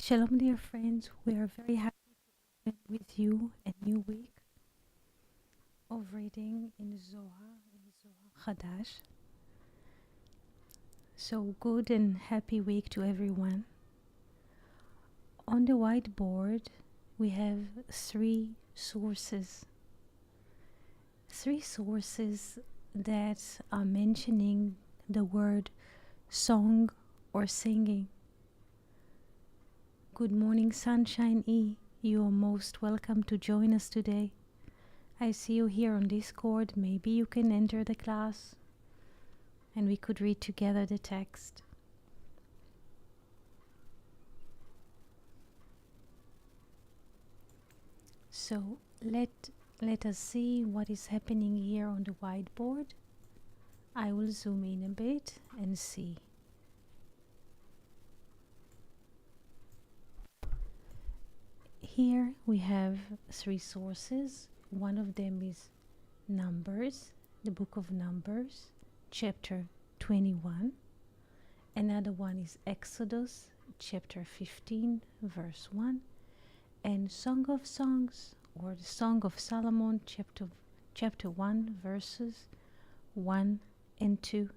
Shalom, dear friends. We are very happy to be with you a new week of reading in Zohar, Chadash. So good and happy week to everyone. On the whiteboard, we have three sources that are mentioning the word song or singing. Good morning, Sunshine E. You are most welcome to join us today. I see you here on Discord. Maybe you can enter the class and we could read together the text. So let us see what is happening here on the whiteboard. I will zoom in a bit and see. Here we have three sources. One of them is Numbers, the book of Numbers, chapter 21. Another one is Exodus, chapter 15, verse 1. And Song of Songs, or the Song of Solomon, chapter 1, verses 1 and 2.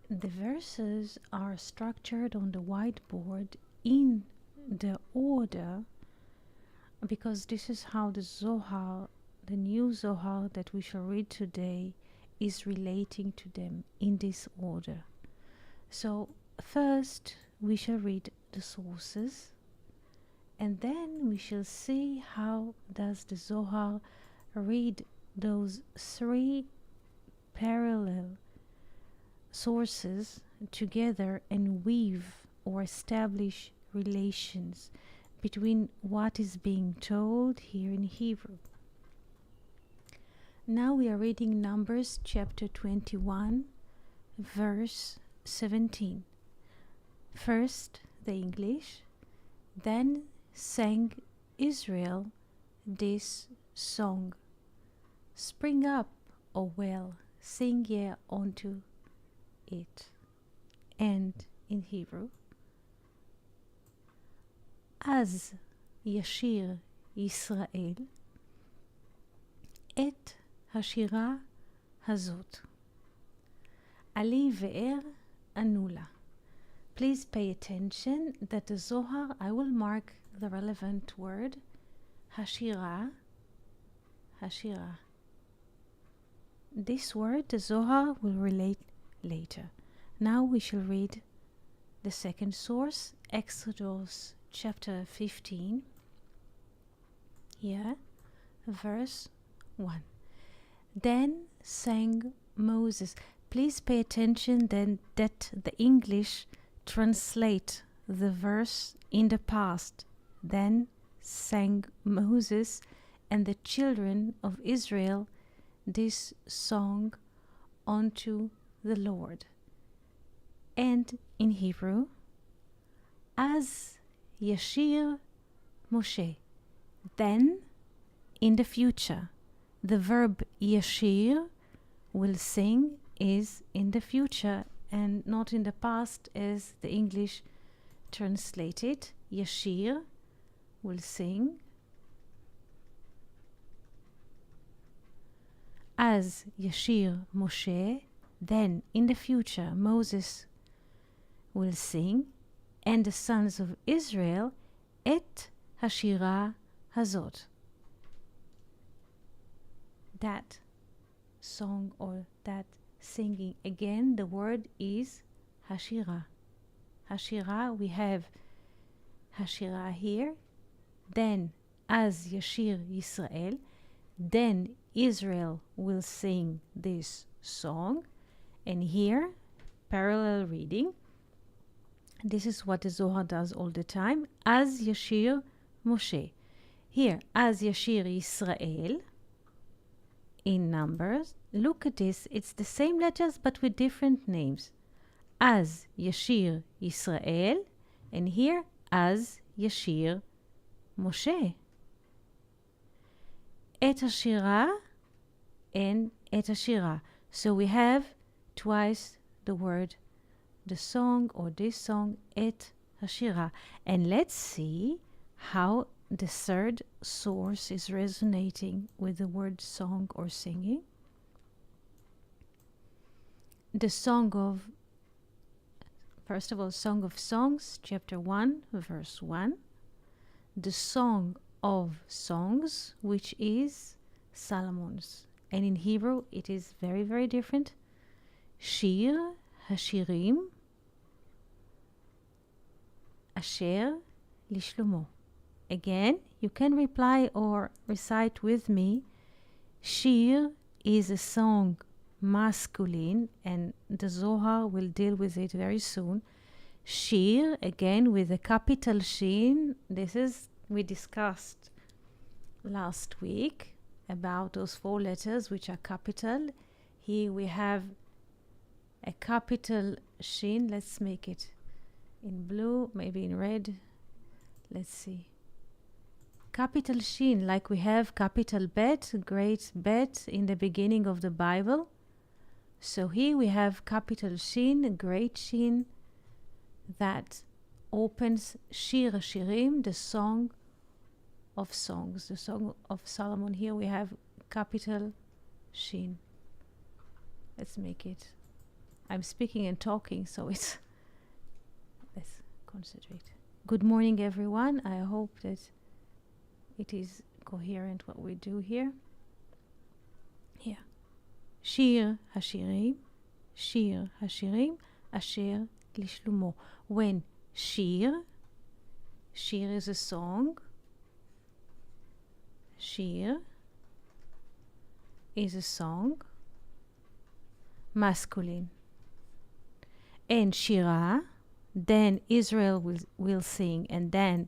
The verses are structured on the whiteboard in the order, because this is how the Zohar, the new Zohar that we shall read today, is relating to them in this order. So first we shall read the sources, and then we shall see how does the Zohar read those three parallel sources together and weave or establish relations between what is being told here in Hebrew. Now we are reading Numbers chapter 21, verse 17. First the English, then sang Israel this song. Spring up, O well, sing ye unto it. And in Hebrew, אז ישיר ישראל את השירה הזאת. עלי ואר ענו לה. Please pay attention that the Zohar, I will mark the relevant word, hashira. This word, the Zohar, will relate later. Now we shall read the second source, Exodus chapter 15, here, verse 1. Then sang Moses. Please pay attention then that the English translate the verse in the past. Then sang Moses and the children of Israel this song unto the Lord. And in Hebrew, as Yashir Moshe. Then, in the future, the verb Yashir, will sing, is in the future and not in the past as the English translated. Yashir will sing. As Yashir Moshe, then in the future Moses will sing, and the sons of Israel, et hashira hazot. That song or that singing. Again, the word is hashira. Hashira, we have hashira here. Then, as Yashir Yisrael, then Israel will sing this song. And here, parallel reading. This is what the Zohar does all the time. As Yashir Moshe. Here, as Yashir Yisrael. In Numbers, look at this. It's the same letters but with different names. As Yashir Yisrael. And here, as Yashir Moshe. Et Hashira and Et Hashira. So we have twice the word, the song or this song, Et Hashira. And let's see how the third source is resonating with the word song or singing. The Song of, first of all, Song of Songs, chapter 1, verse 1. The Song of Songs, which is Solomon's. And in Hebrew, it is very, very different. Shir Hashirim Asher Lishlomo. Again, you can reply or recite with me. Shir is a song masculine, and the Zohar will deal with it very soon. Shir, again with a capital Shin. This is, we discussed last week about those 4 letters which are capital. Here we have a capital Shin. Let's make it in blue, maybe in red. Let's see. Capital Shin, like we have capital Bet, great Bet in the beginning of the Bible. So here we have capital Shin, great Shin, that opens Shir Hashirim, the Song of Songs, the Song of Solomon. Here we have capital Shin. Let's make it. I'm speaking and talking, so it's... Let's concentrate. Good morning, everyone. I hope that it is coherent what we do here. Here. Shir Hashirim, Shir Hashirim, Asher Lishlomo. When Shir is a song, Shir is a song, masculine. And Shirah, then Israel will sing, and then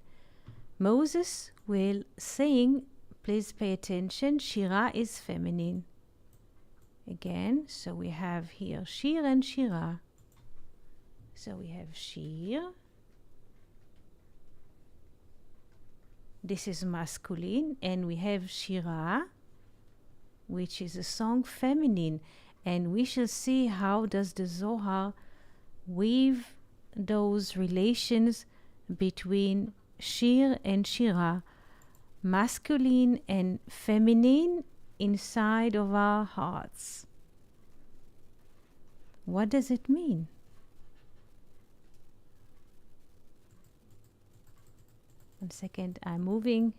Moses will sing. Please pay attention, Shirah is feminine. Again, so we have here Shir and Shirah. So we have Shir. This is masculine, and we have Shirah, which is a song feminine. And we shall see how does the Zohar weave those relations between Shir and Shirah, masculine and feminine, inside of our hearts. What does it mean? One second, I'm moving.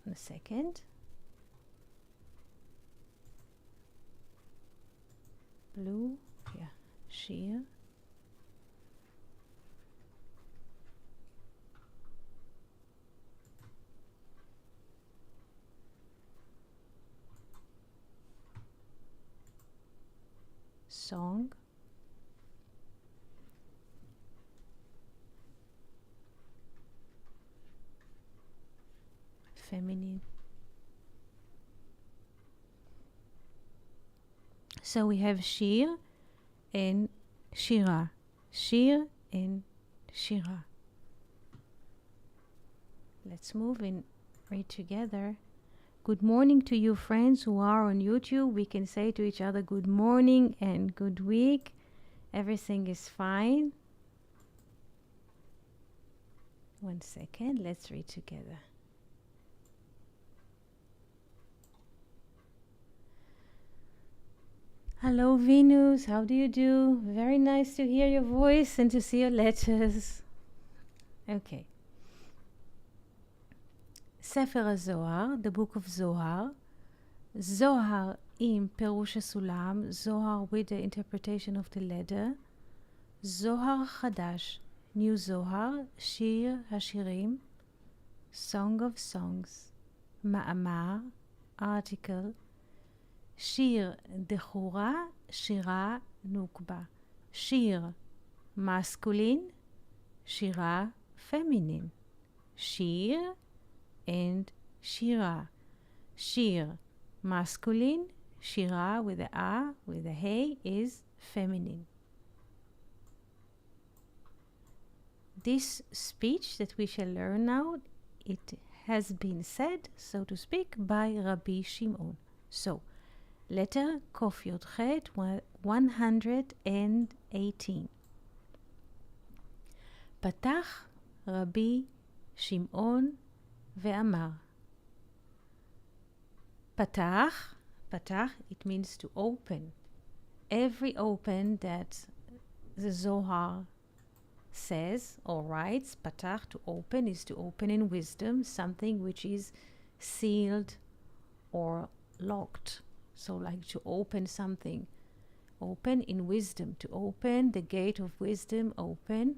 One second. Blue, yeah, Shir. Song. Feminine. So we have Shir and Shirah. Shir and Shirah. Let's move and read together. Good morning to you friends who are on YouTube. We can say to each other good morning and good week. Everything is fine. One second, let's read together. Hello Venus, how do you do? Very nice to hear your voice and to see your letters. Okay. Sefer HaZohar, the book of Zohar. Zohar im Perush HaSulam, Zohar with the interpretation of the letter. Zohar Chadash, new Zohar, Shir Hashirim, Song of Songs. Ma'amar, article. Shir Dechura, Shira Nukba. Shir masculine, Shira feminine. Shir and Shira. Shir masculine, Shira with the A, with the Hey is feminine. This speech that we shall learn now, it has been said, so to speak, by Rabbi Shimon. So, letter Kof Yod Chet 118. פתח רבי שמעון ואמר. פתח, it means to open. Every open that the Zohar says or writes, patach, to open, is to open in wisdom, something which is sealed or locked. So like to open something. Open in wisdom, to open the gate of wisdom, open.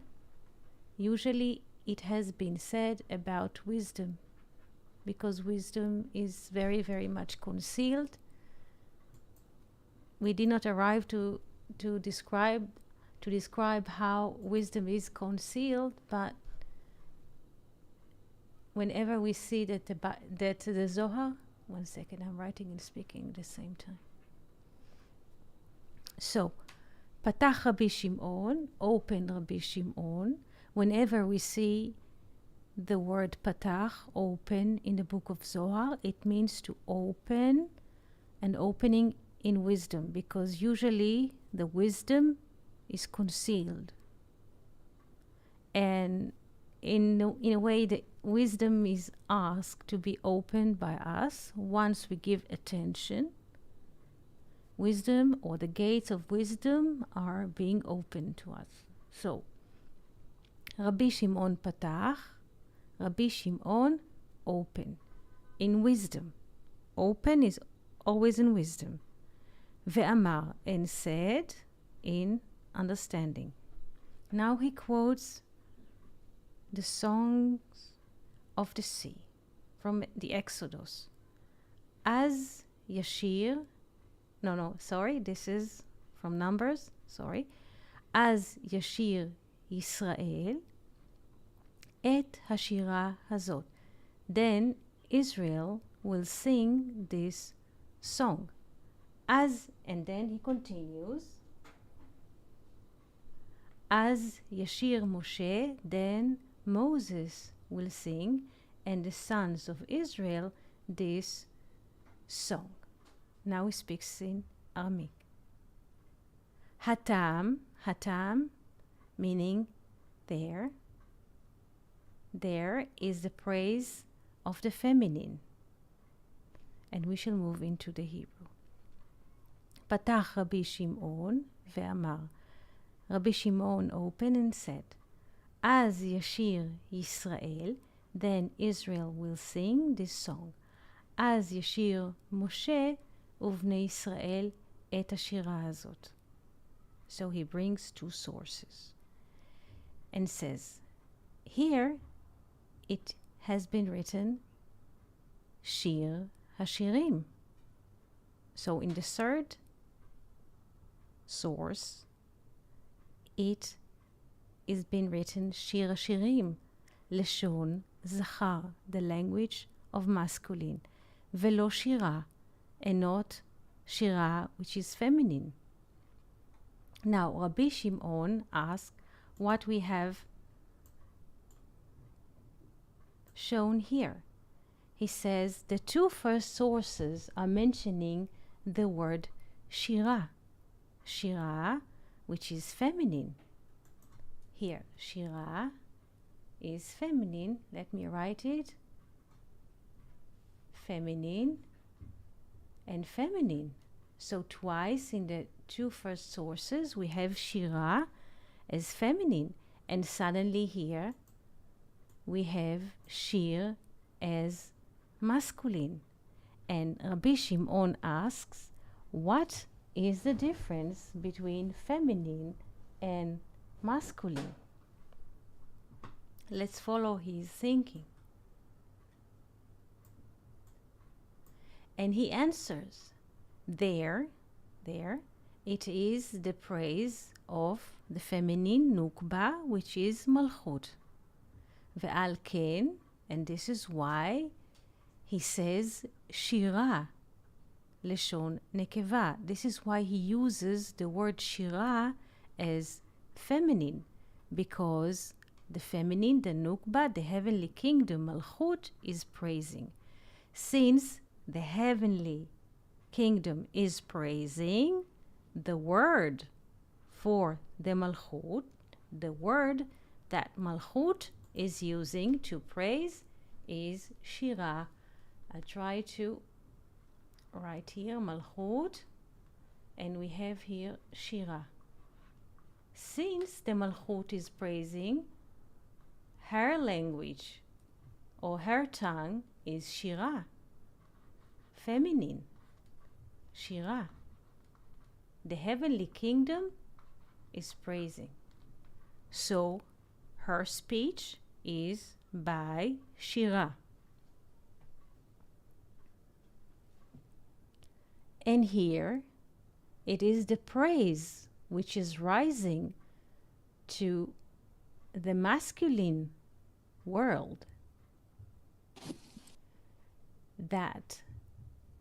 Usually it has been said about wisdom, because wisdom is very, very much concealed. We did not arrive to describe how wisdom is concealed, but whenever we see that the Zohar, one second, I'm writing and speaking at the same time. So, Patach Rabbi Shimon, open Rabbi Shimon. Whenever we see the word Patach, open, in the book of Zohar, it means to open, and opening in wisdom, because usually the wisdom is concealed. And in a way, the wisdom is asked to be opened by us once we give attention. Wisdom, or the gates of wisdom, are being opened to us. So, Rabbi Shimon patach, Rabbi Shimon open, in wisdom. Open is always in wisdom. Ve'amar, and said, in understanding. Now he quotes the songs of the sea from the Exodus. As Yashir, this is from Numbers, As Yashir Yisrael et hashira hazot. Then Israel will sing this song. And then he continues, as Yashir Moshe, then Moses will sing, and the sons of Israel, this song. Now he speaks in Aramaic. Hatam, meaning there. There is the praise of the feminine. And we shall move into the Hebrew. Patach Rabbi Shimon ve'amar. Rabbi Shimon opened and said, as Yashir Yisrael, then Israel will sing this song. As Yashir Moshe uvnei Israel et hashira hazot. So he brings two sources and says, here it has been written Shir Hashirim. So in the third source, it is been written Shir Hashirim, Leshon Zachar, the language of masculine, Velo Shira, and not Shira, which is feminine. Now, Rabbi Shimon asked what we have shown here. He says the two first sources are mentioning the word Shira. Shira, which is feminine. Here, Shira is feminine. Let me write it. Feminine and feminine. So twice in the two first sources we have Shira as feminine, and suddenly here we have Shir as masculine. And Rabbi Shimon asks, what is the difference between feminine and masculine? Let's follow his thinking. And he answers, there it is the praise of the feminine nukba, which is malchut. Ve'al ken, and this is why he says shira, leshon nekeva. This is why he uses the word shira as feminine, because the feminine, the nukba, the heavenly kingdom, malchut, is praising. Since the heavenly kingdom is praising, the word for the malchut, the word that Malchut is using to praise is Shira. I try to write here Malchut, and we have here Shira. Since the Malchut is praising, her language or her tongue is Shira, feminine, Shira. The heavenly kingdom is praising. So her speech is by Shira. And here it is the praise which is rising to the masculine world, that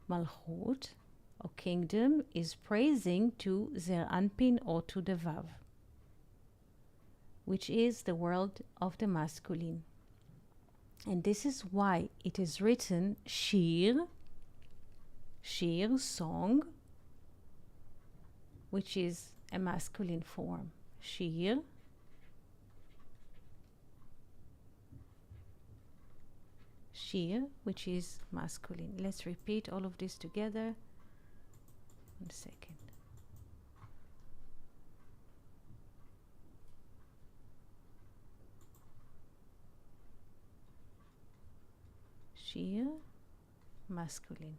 Malchut or kingdom is praising to Zer Anpin or to the Vav, which is the world of the masculine. And this is why it is written Shir, song, which is a masculine form. Shir, which is masculine. Let's repeat all of this together. 1 second. Shir, masculine.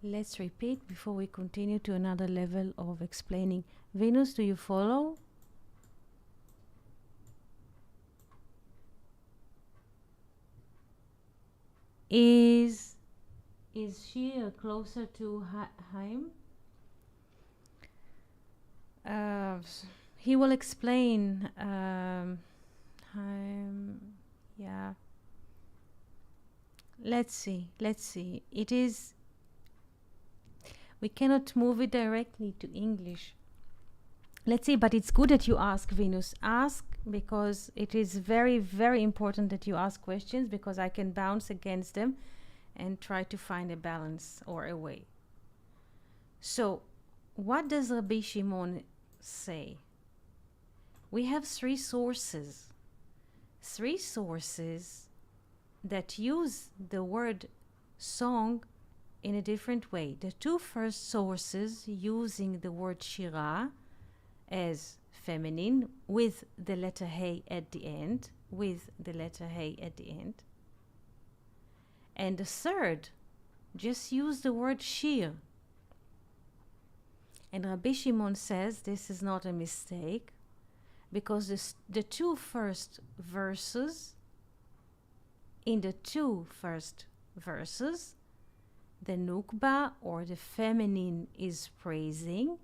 Let's repeat before we continue to another level of explaining. Venus, do you follow? Is Shir closer to Haim? He will explain. Haim, yeah. Let's see. It is. We cannot move it directly to English. Let's see, but it's good that you ask, Venus. Ask, because it is very, very important that you ask questions, because I can bounce against them and try to find a balance or a way. So, what does Rabbi Shimon say? We have three sources that use the word song in a different way. The two first sources using the word Shira as feminine with the letter Hey at the end, and the third just use the word Shir. And Rabbi Shimon says this is not a mistake, because the two first verses, the Nukba or the feminine is praising.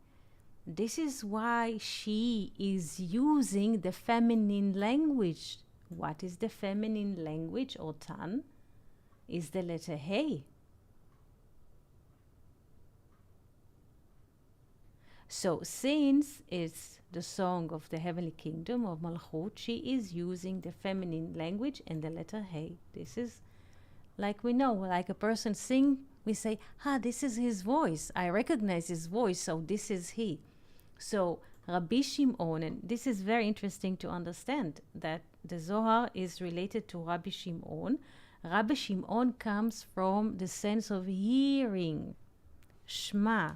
This is why she is using the feminine language. What is the feminine language, or Tan? Is the letter Hey. So since it's the song of the heavenly kingdom of Malchut, she is using the feminine language and the letter Hey. This is like we know, like a person sing, we say, this is his voice. I recognize his voice, so this is he. So Rabbi Shimon, and this is very interesting to understand, that the Zohar is related to Rabbi Shimon. Rabbi Shimon comes from the sense of hearing. Shema.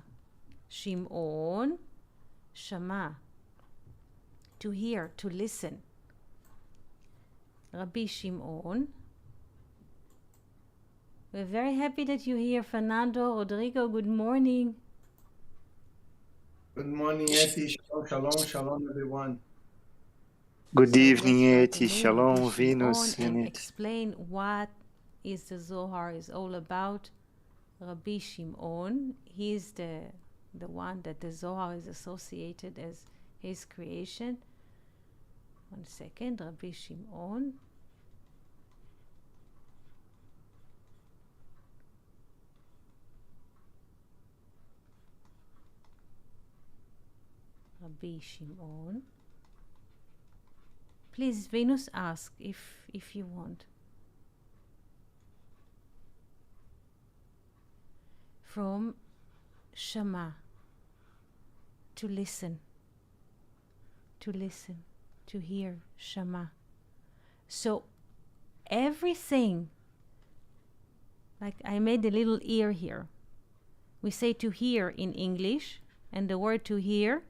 Shimon, Shama. To hear, to listen. Rabbi Shimon. We're very happy that you're here, Fernando. Rodrigo, good morning. Good morning, Eti. Shalom, everyone. Good evening, Eti. Shalom, Venus. And explain what is the Zohar is all about. Rabbi Shimon, he is the one that the Zohar is associated as his creation. 1 second, Rabbi Shimon. Rabbi Shimon. Please, Venus, ask if you want. From Shema, to listen. to listen, to hear, Shama. So everything, like I made a little ear here. We say to hear in English, and the word to hear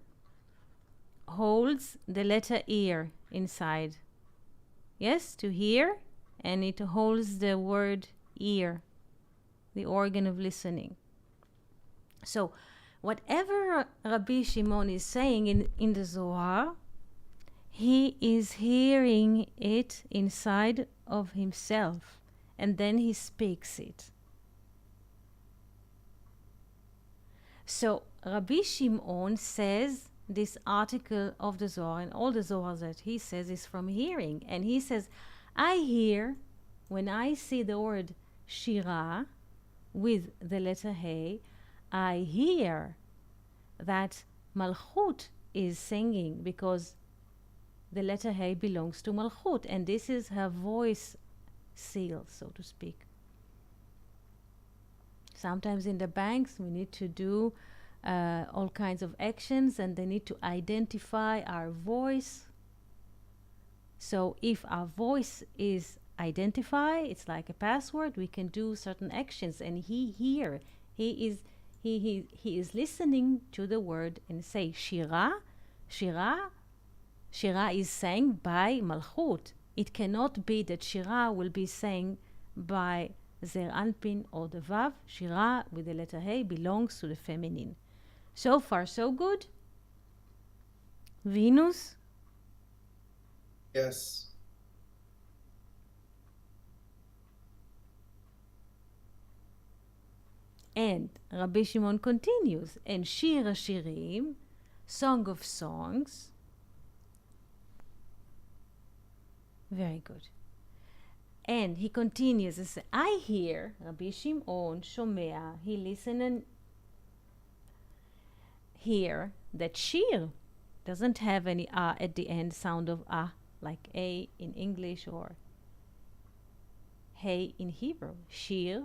holds the letter ear inside. Yes, to hear, and it holds the word ear, the organ of listening. So whatever Rabbi Shimon is saying in the Zohar, he is hearing it inside of himself, and then he speaks it. So Rabbi Shimon says this article of the Zohar, and all the Zohar that he says is from hearing. And he says, I hear, when I see the word Shira with the letter Hey, I hear that Malchut is singing, because the letter Hey belongs to Malchut, and this is her voice seal, so to speak. Sometimes in the banks we need to do all kinds of actions, and they need to identify our voice. So if our voice is identified, it's like a password, we can do certain actions. And he is listening to the word and say Shira. Shira is sang by Malchut. It cannot be that Shira will be sang by Zer Anpin or the Vav. Shira with the letter Hey belongs to the feminine. So far, so good? Venus? Yes. And Rabbi Shimon continues, and Shir HaShirim, Song of Songs. Very good. And he continues and says, I hear, Rabbi Shimon Shomea, he listen and hear that Shir doesn't have any at the end, sound of like A in English or Hey in Hebrew. Shir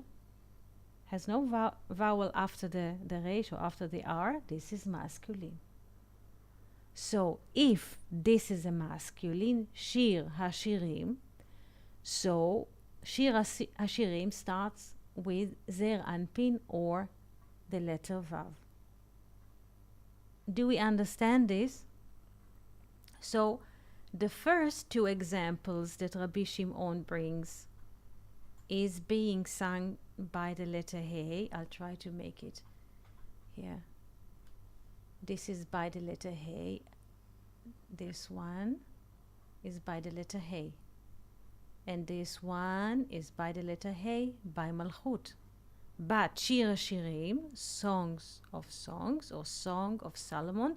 has no vowel after the resh or after the R. This is masculine. So if this is a masculine, Shir HaShirim, so Shir HaShirim starts with Zer Anpin or the letter Vav. Do we understand this? So the first two examples that Rabbi Shimon brings is being sung by the letter Hey. I'll try to make it here. This is by the letter Hey. This one is by the letter Hey. And this one is by the letter Hey by Malchut. But Shir HaShirim, Songs of Songs or Song of Solomon,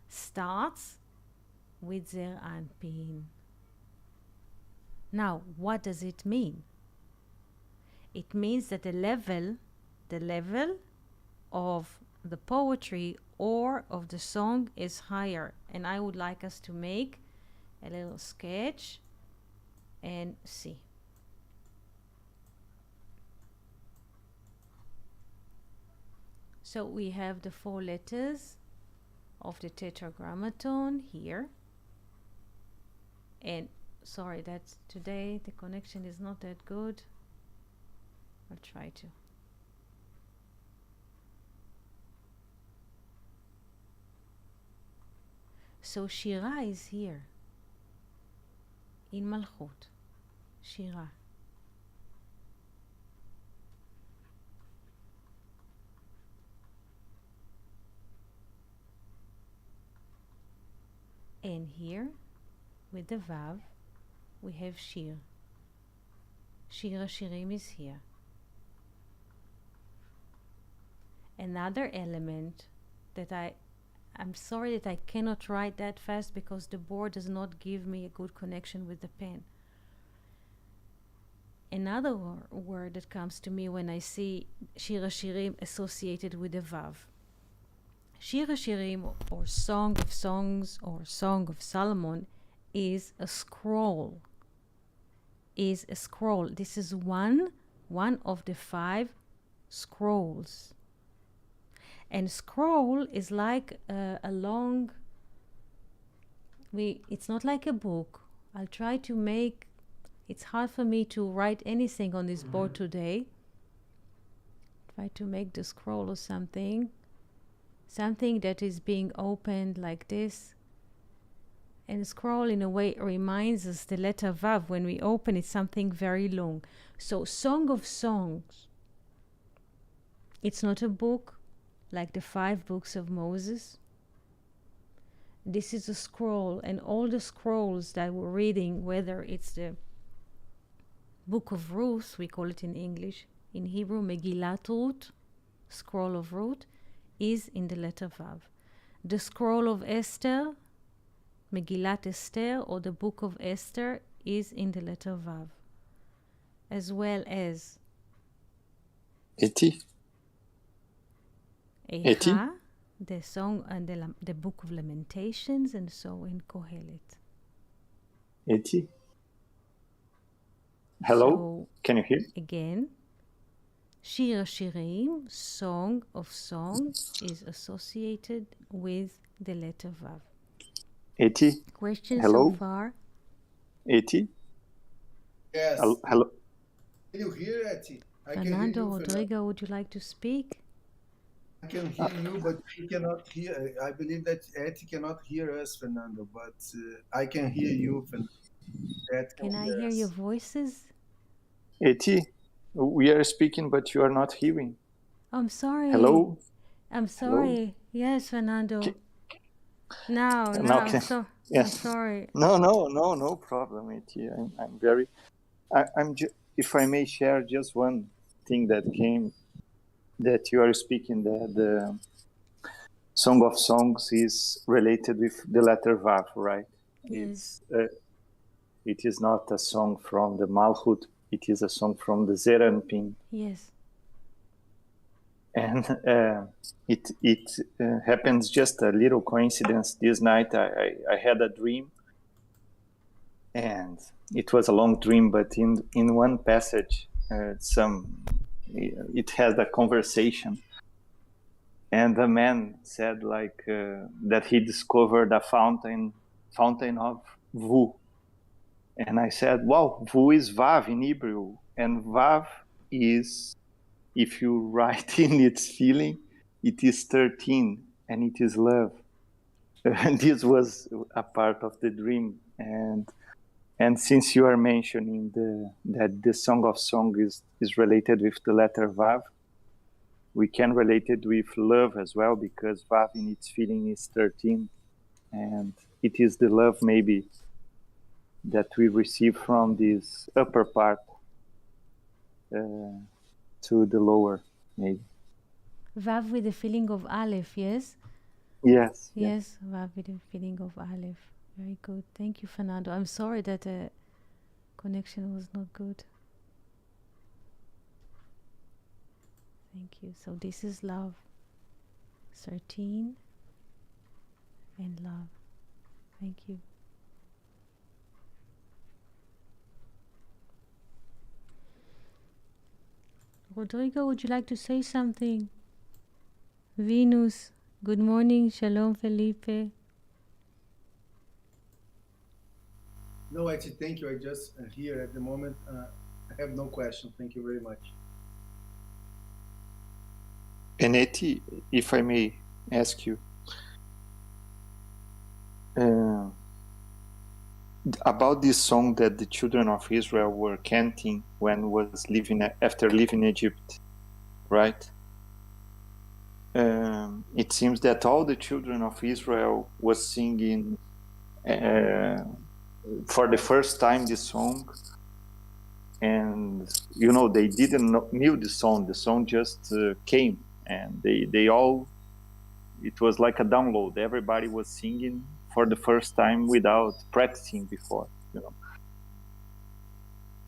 starts with Zer Anpin. Now, what does it mean? It means that the level of the poetry or of the song is higher. And I would like us to make a little sketch and see. So we have the 4 letters of the tetragrammaton here. And sorry, that's today the connection is not that good. I'll try to. So Shira is here in Malchut. Shira. And here with the Vav we have Shir. Shir HaShirim is here. Another element that I'm sorry that I cannot write that fast because the board does not give me a good connection with the pen. Another word that comes to me when I see Shir HaShirim associated with the Vav. Shir HaShirim or Song of Songs or Song of Solomon is a scroll. This is one of the 5 scrolls. And scroll is like a long it's not like a book. I'll try to make, it's hard for me to write anything on this board today. Try to make the scroll or something that is being opened like this. And scroll in a way reminds us the letter Vav. When we open it's something very long. So Song of Songs, it's not a book like the 5 books of Moses. This is a scroll, and all the scrolls that we're reading, whether it's the Book of Ruth, we call it in English, in Hebrew Megillat Ruth, scroll of Ruth, is in the letter Vav. The scroll of Esther, Megillat Esther, or the Book of Esther, is in the letter Vav, as well as Eti? Eicha, the song and the Book of Lamentations, and so in Kohelet. Eti? Hello? So, Can you hear? again, Shir Shirim, Song of Songs, is associated with the letter Vav. Eti? Questions Hello? so far? Eti? Yes. Hello? Can you hear it? I can hear Fernando, you, Fernando. Rodrigo, would you like to speak? I can hear you, but he cannot hear. I believe that Eti cannot hear us, Fernando, but I can hear you, Fernando. Eti Can I hear hear us. your voices? Eti? We are speaking, but you are not hearing. I'm sorry. Hello? I'm sorry. Yes, Fernando. Now, Now I'm can- I'm Yes. sorry. No problem, Eti. I'm very... if I may share just one thing that came, that you are speaking, that the Song of Songs is related with the letter Vav, right? Yes. It is not a song from the Malchut, it is a song from the Zeranpin. Yes. And it happens just a little coincidence. This night I had a dream, and it was a long dream, but in one passage, it has a conversation. And the man said that he discovered a fountain of Vu. And I said, wow, Vu is Vav in Hebrew. And Vav is, if you write in its feeling, it is 13, and it is love. And this was a part of the dream. And since you are mentioning that the Song of Song is related with the letter Vav, we can relate it with love as well, because Vav in its feeling is 13. And it is the love maybe that we receive from this upper part to the lower, maybe. Vav with the feeling of Aleph, yes? Yes. Yes, Vav with the feeling of Aleph. Very good. Thank you, Fernando. I'm sorry that the connection was not good. Thank you. So this is love. 13 and love. Thank you. Rodrigo, would you like to say something? Venus, good morning. Shalom, Felipe. No, Eti, thank you. I just here at the moment. I have no question. Thank you very much. And Eti, if I may ask you, about this song that the children of Israel were chanting after leaving Egypt, right? It seems that all the children of Israel was singing for the first time this song, and they didn't knew the song. The song just came, and they all, it was like a download. Everybody was singing for the first time without practicing before,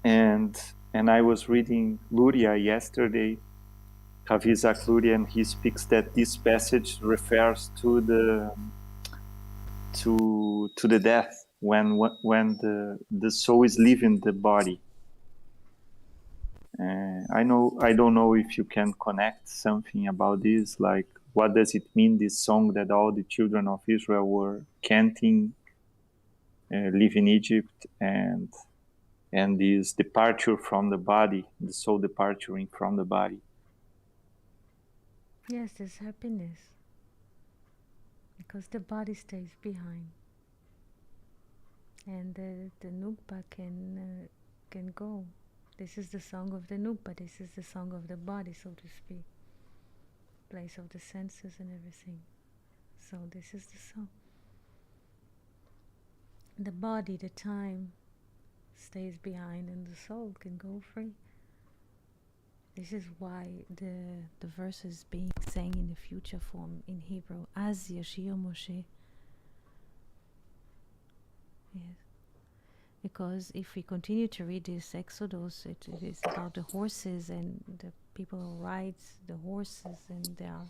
And I was reading Luria yesterday, Kavizak Luria, and he speaks that this passage refers to the death when the soul is leaving the body. I don't know if you can connect something about this, what does it mean, this song that all the children of Israel were chanting live in Egypt, and this departure from the body, the soul departuring from the body. Yes, there's happiness because the body stays behind, and the Nukba can go. This is the song of the Nukba. This is the song of the body, so to speak, place of the senses and everything. So this is the song. The body, the time, stays behind, and the soul can go free. This is why the verses being sang in the future form in Hebrew, Az Yashir Moshe. Yes. Because if we continue to read this Exodus, it is about the horses and the people who ride the horses, and they are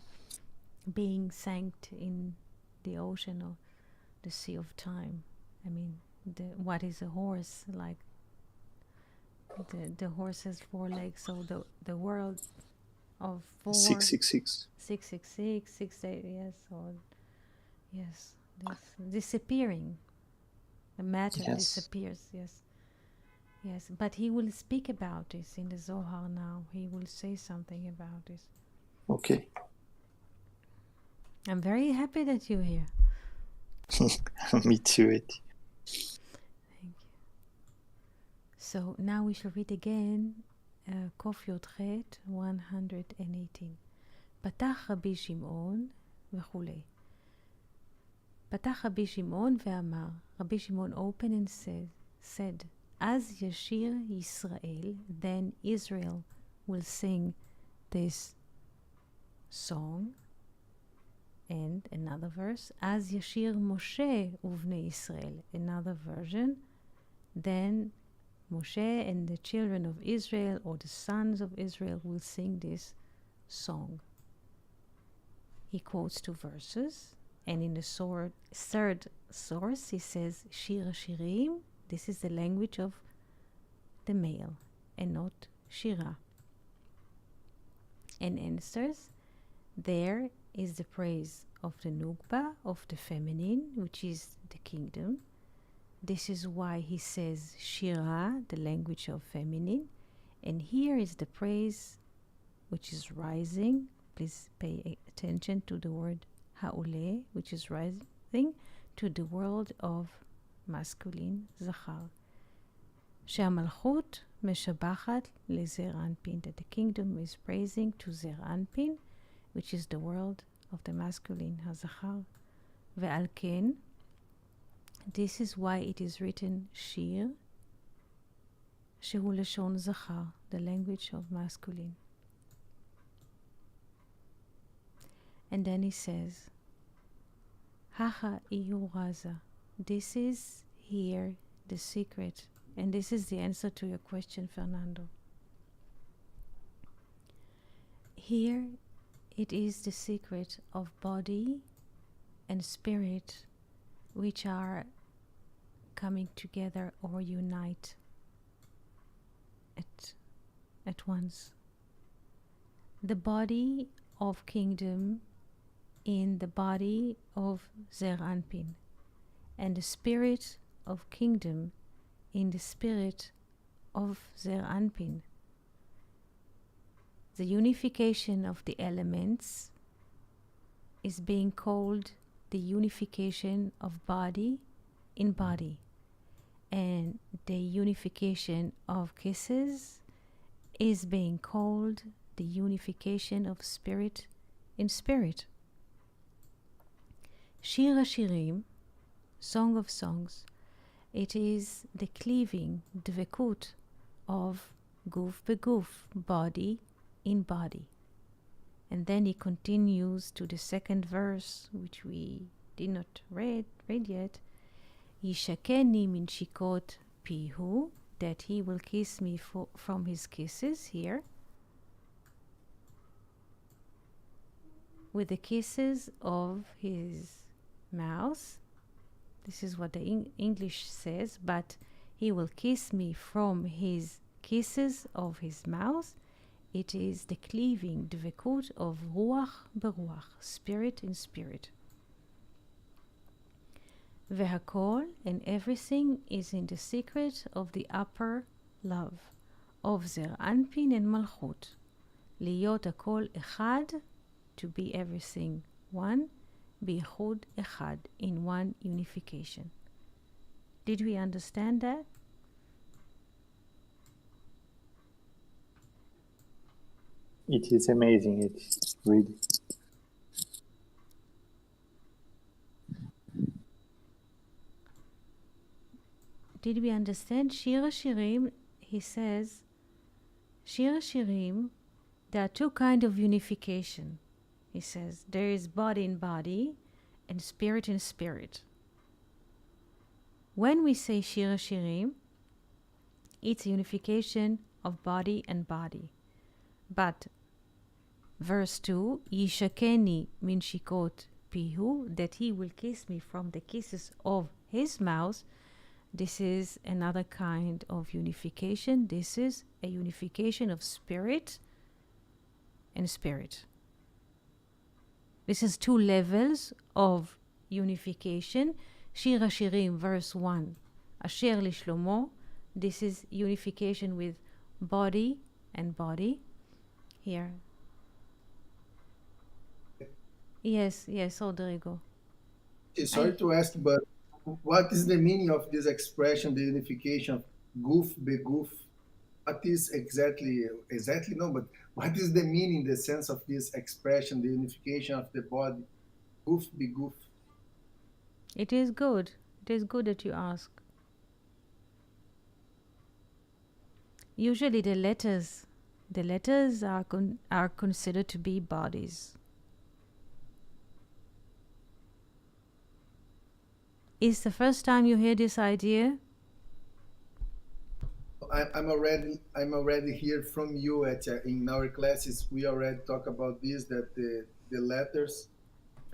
being sank in the ocean or the sea of time. I mean, what is a horse? Like the horse has 4 legs, so the world of 4 666. 666 6 yes, or yes, this disappearing. The matter disappears. Yes, but he will speak about this in the Zohar now. He will say something about this. Okay. I'm very happy that you're here. Me too, Eti. Thank you. So now we shall read again Kof Yod Chet 118. פתח רבי שמעון וכולי. פתח רבי שמעון ואמר, רבי שמעון opened and said, as ישיר ישראל, then Israel will sing this song. And another verse, as ישיר משה ובני ישראל, another version, then Moshe and the children of Israel, or the sons of Israel, will sing this song. He quotes 2 verses, and in the third source he says Shir Shirim. This is the language of the male and not Shira. And answers, there is the praise of the Nukba, of the feminine, which is the kingdom. This is why he says Shira, the language of feminine. And here is the praise which is rising. Please pay attention to the word Ha'oleh, which is rising to the world of masculine, Zohar. She'amalchut meshabachat lezer anpin, that the kingdom is praising to zer anpin, which is the world of the masculine, HaZachar. Ve'al ken, this is why it is written Shir, shehu lashon Zachar, the language of masculine. And then he says, Hacha iyu raza. This is here the secret, and this is the answer to your question, Fernando. Here it is the secret of body and spirit, which are coming together or unite at once. The body of kingdom in the body of Zer Anpin, and the spirit of kingdom in the spirit of Zer Anpin. The unification of the elements is being called the unification of body in body, and the unification of kisses is being called the unification of spirit in spirit. Shir HaShirim, Song of Songs, it is the cleaving, dvekut, of guf beguf, body in body. And then he continues to the 2nd verse, which we did not read yet. Yishakeni min shikot pihu, that he will kiss me from his kisses here. With the kisses of his mouth. This is what the English says, but he will kiss me from his kisses of his mouth. It is the cleaving, dvekut of ruach beruach, spirit in spirit. Vehakol and everything is in the secret of the upper love, of Zer Anpin and Malchut. Liyot Akol Echad, to be everything one, Beichud Echad, in one unification. Did we understand that? It is amazing. It's really. Did we understand? Shir HaShirim, he says, Shir HaShirim, there are two kinds of unification. He says, there is body in body and spirit in spirit. When we say Shir HaShirim, it's a unification of body and body. But verse 2, Yishakeni min shikot pihu, that he will kiss me from the kisses of his mouth. This is another kind of unification. This is a unification of spirit and spirit. This is two levels of unification. Shir HaShirim, verse 1, Asher Lishlomo, this is unification with body and body. Here. Yes, Rodrigo. Sorry to ask, but what is the meaning of this expression, the unification of guf beguf? What is exactly no, but what is the meaning, the sense of this expression, the unification of the body, guf beguf? It is good. It is good that you ask. Usually the letters are considered to be bodies. Is the first time you hear this idea? I'm already hear from you in our classes. We already talk about this, that the letters,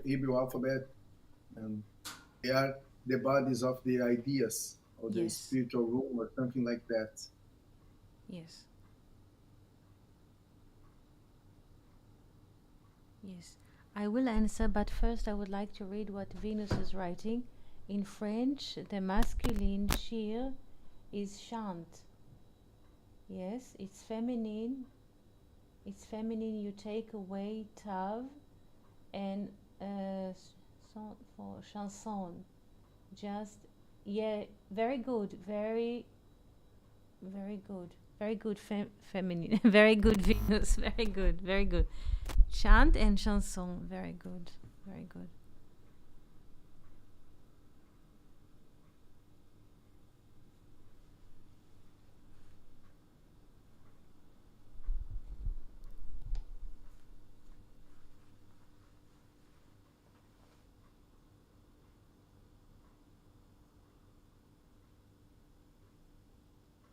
Hebrew alphabet, they are the bodies of the ideas or the spiritual room or something like that. Yes. Yes. I will answer, but first I would like to read what Venus is writing. In French, the masculine shir is chant. Yes, it's feminine. It's feminine. You take away tav and for chanson. Just, yeah, very good. Very good feminine. Very good Venus. Very good. Chant and chanson. Very good.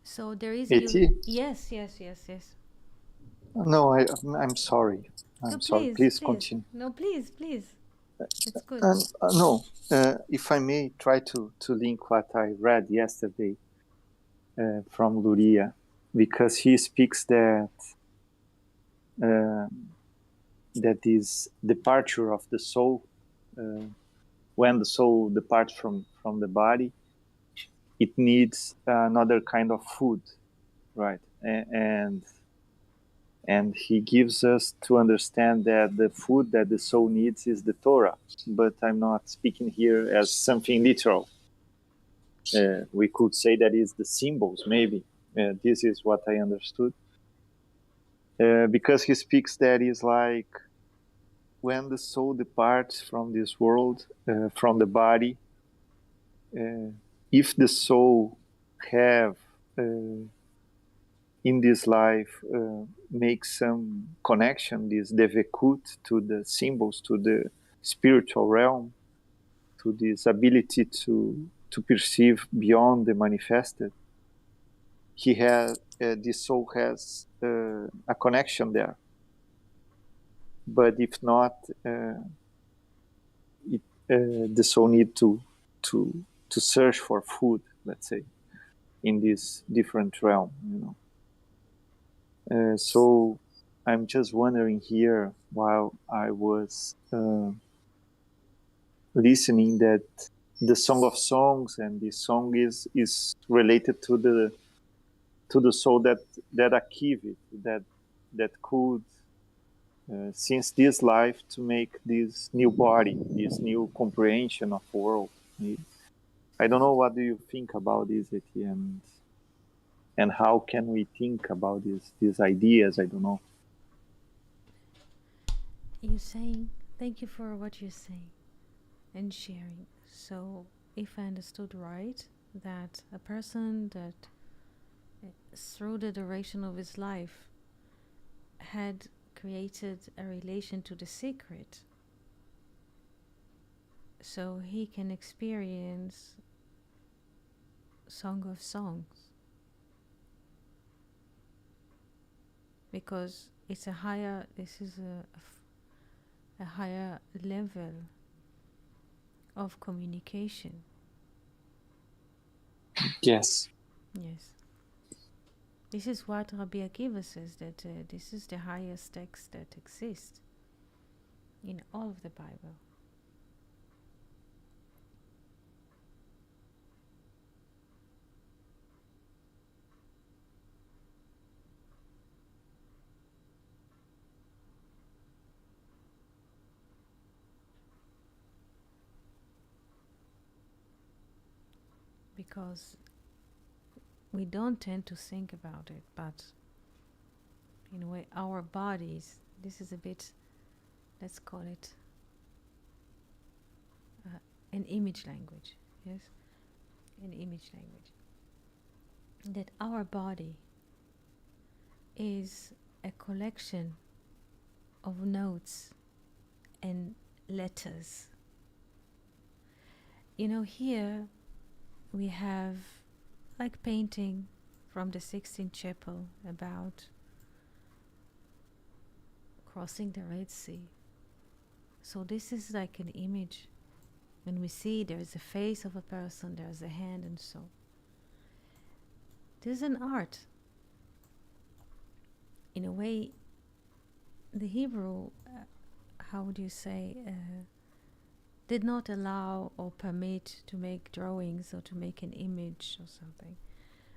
So there is yes. No, I'm sorry. I'm sorry. Please continue. No, please. It's good. No, if I may try to link what I read yesterday from Luria, because he speaks that is departure of the soul. When the soul departs from the body, it needs another kind of food, right? And he gives us to understand that the food that the soul needs is the Torah. But I'm not speaking here as something literal. We could say that is the symbols, maybe. This is what I understood. Because he speaks that is like when the soul departs from this world, from the body, if the soul have in this life make some connection, this devekut, to the symbols, to the spiritual realm, to this ability to perceive beyond the manifested, this soul has a connection there. But if not, the soul need to search for food, let's say, in this different realm, so I'm just wondering here, while I was listening, that the Song of Songs, and this song is related to the soul that achieved it, that could since this life to make this new body, this new comprehension of world. I don't know, what do you think about this, Etienne? And how can we think about these ideas? I don't know. You're saying, thank you for what you're saying and sharing. So, if I understood right, that a person that through the duration of his life had created a relation to the secret, so he can experience Song of Songs, because it's a higher, this is a higher level of communication. Yes. Yes. This is what Rabbi Akiva says, that this is the highest text that exists in all of the Bible. Because we don't tend to think about it, but in a way, our bodies, this is a bit, let's call it an image language, yes? An image language. That our body is a collection of notes and letters. You know, here we have like painting from the Sixtine Chapel about crossing the Red Sea. So this is like an image. When we see there is a face of a person, there's a hand, and so. There's an art. In a way, the Hebrew, how would you say, did not allow or permit to make drawings or to make an image or something.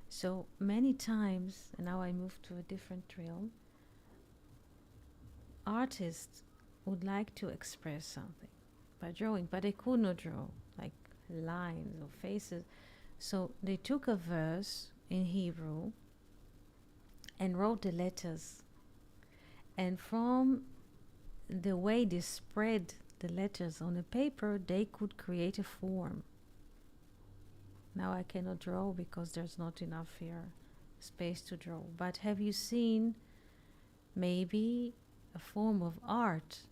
So many times, and now I move to a different realm, artists would like to express something by drawing, but they could not draw, like lines or faces. So they took a verse in Hebrew and wrote the letters. And from the way they spread the letters on the paper, they could create a form. Now I cannot draw because there's not enough here space to draw. But have you seen maybe a form of art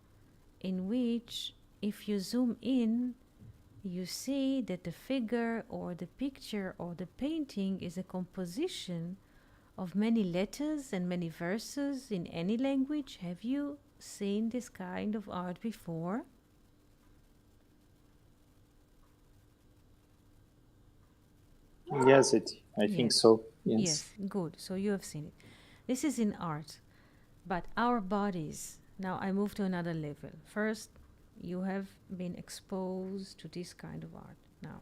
in which, if you zoom in, you see that the figure or the picture or the painting is a composition of many letters and many verses in any language? Have you seen this kind of art before? Yes, I think so. Yes, good. So you have seen it. This is in art. But our bodies, now I move to another level. First, you have been exposed to this kind of art. Now,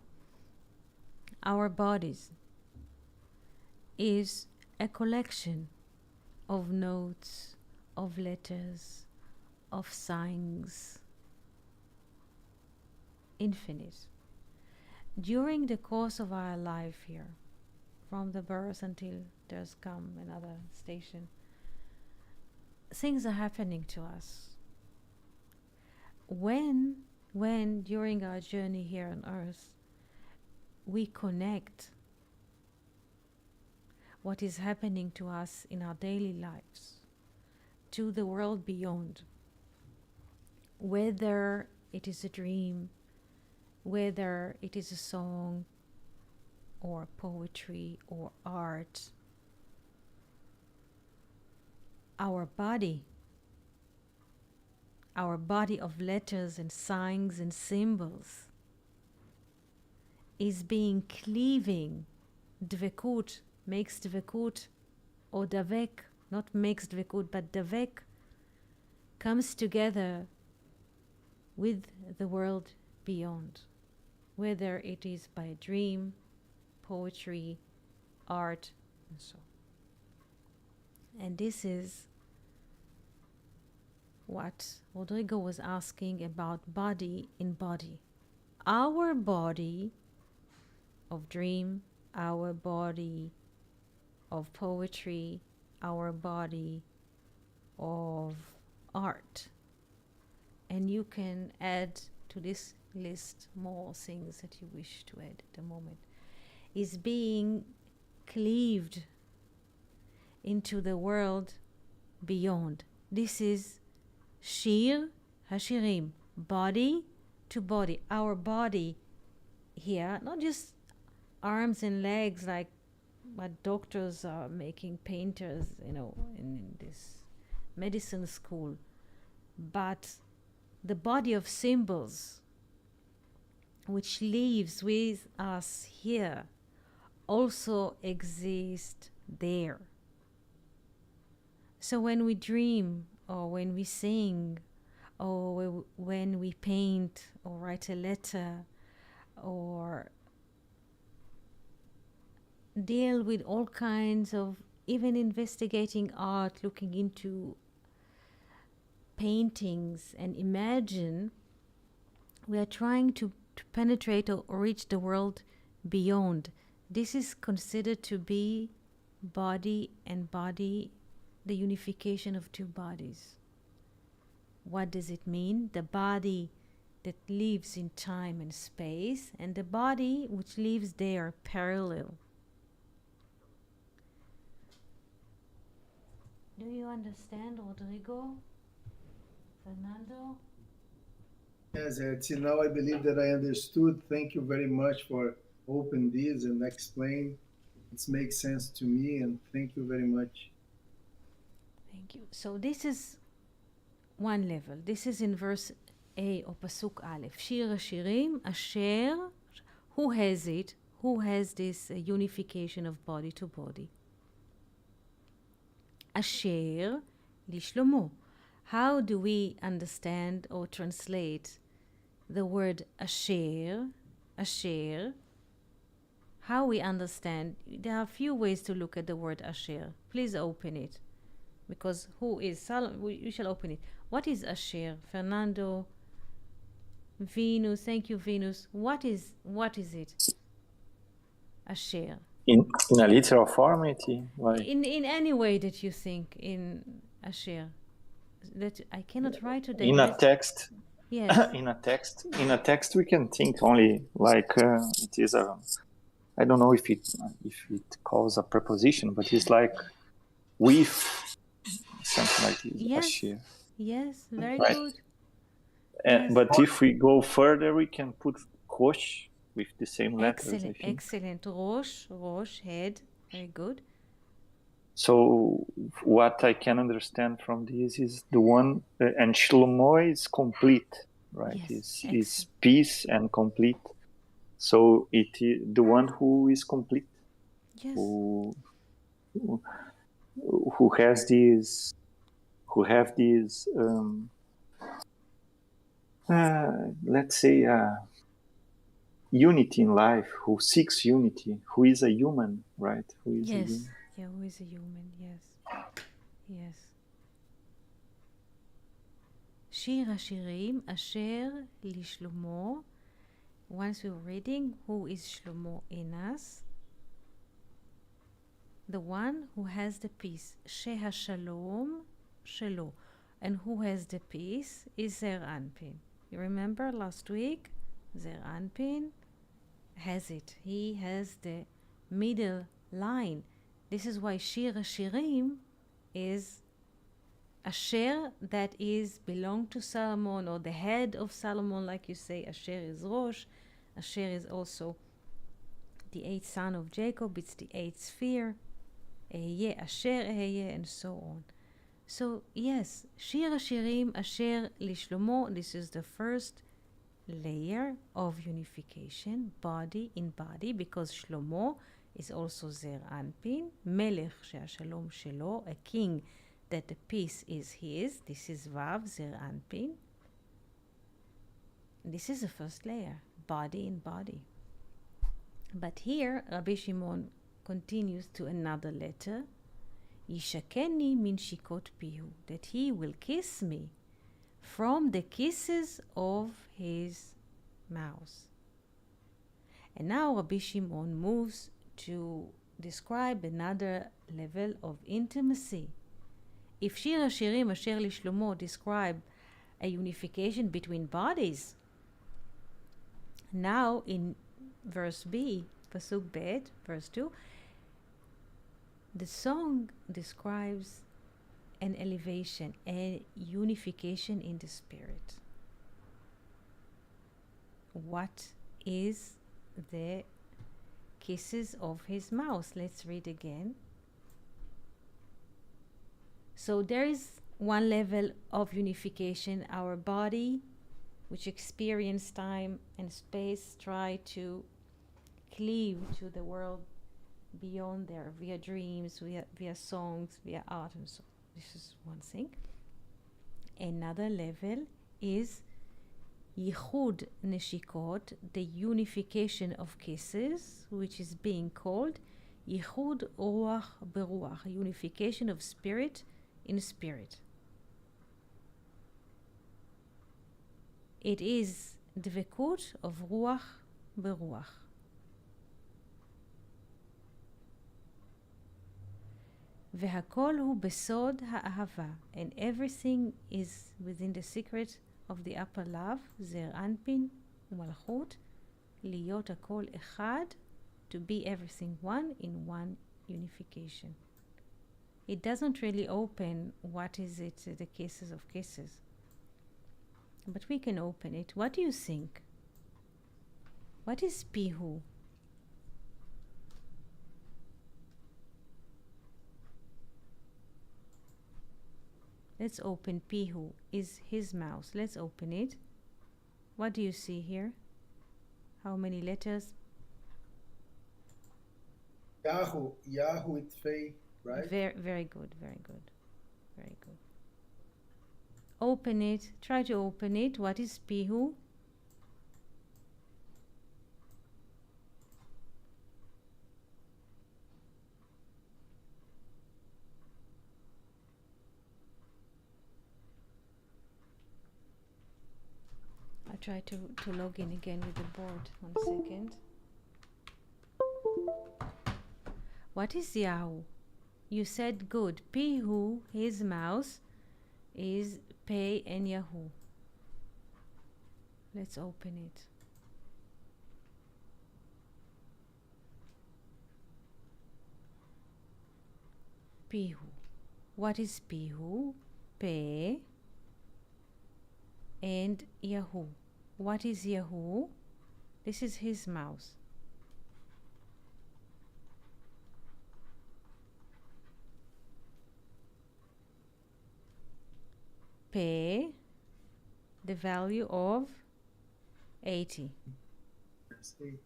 our bodies is a collection of notes, of letters, of signs, infinite. During the course of our life here, from the birth until there's come another station, things are happening to us. When during our journey here on earth, we connect what is happening to us in our daily lives to the world beyond, whether it is a dream, whether it is a song or poetry or art, our body of letters and signs and symbols is being cleaving. Dvekut makes dvekut, or davek, not makes dvekut, but davek comes together with the world beyond, whether it is by dream, poetry, art, and so on. And this is what Rodrigo was asking about body in body. Our body of dream, our body of poetry, our body of art. And you can add to this list more things that you wish to add at the moment. Is being cleaved into the world beyond. This is Shir Hashirim, body to body. Our body here, not just arms and legs like what doctors are making, painters, in this medicine school, but the body of symbols which lives with us here also exists there. So when we dream, or when we sing, or when we paint, or write a letter, or deal with all kinds of, even investigating art, looking into paintings and imagine, we are trying to penetrate or reach the world beyond. This is considered to be body and body, the unification of two bodies. What does it mean? The body that lives in time and space, and the body which lives there parallel. Do you understand, Rodrigo? Fernando? Yes, till now I believe that I understood. Thank you very much for opening this and explain. It makes sense to me, and thank you very much. Thank you. So this is one level. This is in verse A or Pasuk Aleph. Shir Hashirim Asher. Who has it? Who has this unification of body to body? Asher Lishlomo. How do we understand or translate the word Asher? Asher. How we understand? There are a few ways to look at the word Asher. Please open it. Because who is we shall open it. What is Asher? Fernando, Venus, thank you, Venus. What is it? Asher. In a literal form, like in any way that you think in Asher. That I cannot write today. In a text. Yes. In a text we can think only like it is a, I don't know if it calls a preposition, but it's like with something like this. Yes. Asher. Yes, very Right. good. Yes. But if we go further, we can put Rosh with the same letters. Excellent. Rosh, head. Very good. So what I can understand from this is the one, and Shlomo is complete, right? Yes, is peace and complete. So it is the one who is complete. Yes. Who have this let's say unity in life, who seeks unity, who is a human, right? Who is a human. Yeah, who is a human, yes. Shir Hashirim Asher Lishlomo. Once we're reading, who is Shlomo in us? The one who has the peace. Sheha Shalom Shelo. And who has the peace is Zer Anpin. You remember last week? Zer Anpin has it. He has the middle line. This is why Shir Hashirim is Asher, that is belong to Solomon, or the head of Solomon, like you say. Asher is Rosh. Asher is also the eighth son of Jacob. It's the eighth sphere. Ehye, Asher, Ehye, and so on. So yes, Shir Hashirim Asher Lishlomo. This is the first layer of unification, body in body, because Shlomo is also Zer Anpin, Melech she'ashalom shelo, a king that the peace is his. This is Vav, Zer Anpin. This is the first layer. body in body. But here Rabbi Shimon continues to another letter, Yishakeni min shikot pihu, that he will kiss me from the kisses of his mouth. And now Rabbi Shimon moves to describe another level of intimacy. If Shir HaShirim Asher Lishlomo describe a unification between bodies, now in verse B, Pasuk Bet, verse 2, the song describes an elevation, a unification in the spirit. What is the kisses of his mouth? Let's read again. So there is one level of unification. Our body, which experience time and space, try to cleave to the world beyond there via dreams, via songs, via art, and so. This is one thing. Another level is Yichud Neshikot, the unification of kisses, which is being called Yichud Ruach Beruach, unification of spirit in spirit. It is Dvekut of Ruach Beruach. והכל הוא בסוד האהבה, and everything is within the secret of the upper love, זר אנפין ומלכות, להיות הכל אחד, to be everything one in one unification. It doesn't really open what is it, the cases of kisses, but we can open it. What do you think? What is pihu? Let's open pihu, is his mouth. Let's open it. What do you see here? How many letters? Yahu with Fei, right? Very good, very good, very good. Open it. Try to open it. What is pihu? I'll try to log in again with the board. 1 second. What is Yahu? You said good. Pihu, his mouth, is Pei and Yahu. Let's open it. Pihu. What is Pihu? Pei and Yahu. What is Yahu? This is his mouth. Pei, the value of 80. That's 8.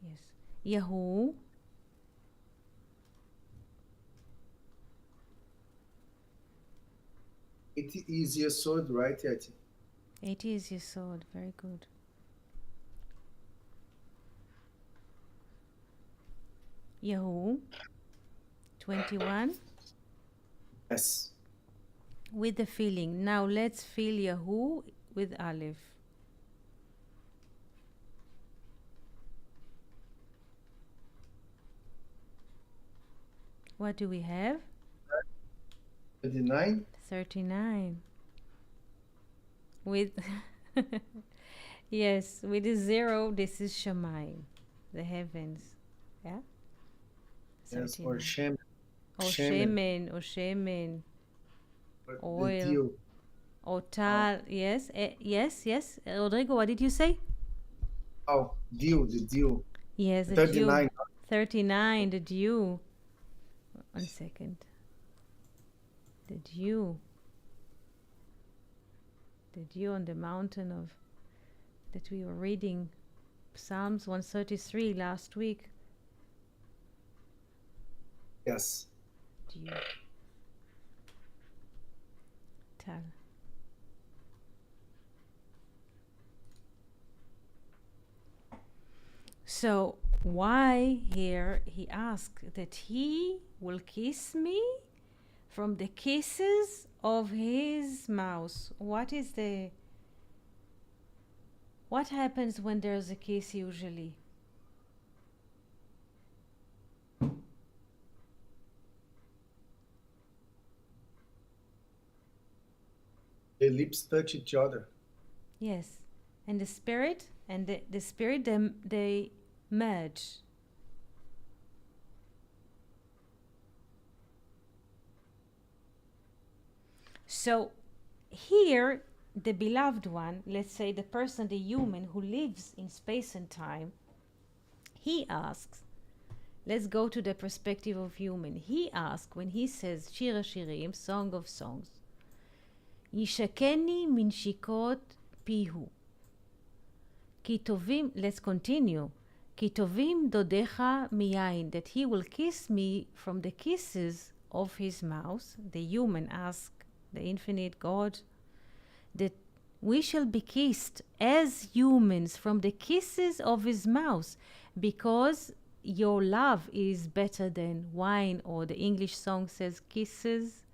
Yes. Yahu, It is your sword, right, Yati? 80 is your sword. Very good. Yahu, 21. Yes. With the feeling. Now let's feel Yahu with Aleph. What do we have? 39. 39. With yes, with the 0, this is Shamayim, the heavens. Yeah? Yes, or 39. Shem. Or Shemen. Shemen, or the oil. dew. or Tal. Yes, yes. Rodrigo, what did you say? Oh, dew, the dew. Yes, the 39. dew. 39, the dew. 1 second. The dew. The dew on the mountain of that we were reading Psalms 133 last week. Yes. Dew. Tal. So why here he asked that he will kiss me from the kisses of his mouth? What happens when there's a kiss usually? The lips touch each other. Yes. And the spirit and the spirit, they merge. So here, the beloved one, let's say the person, the human who lives in space and time, he asks, let's go to the perspective of human. He asks, when he says Shir HaShirim, Song of Songs, Yishakeni min shikot pihu. Ki tovim, let's continue. Ki tovim dodecha miyain, that he will kiss me from the kisses of his mouth. The human asks the infinite God that we shall be kissed as humans from the kisses of his mouth, because your love is better than wine, or the English song says kisses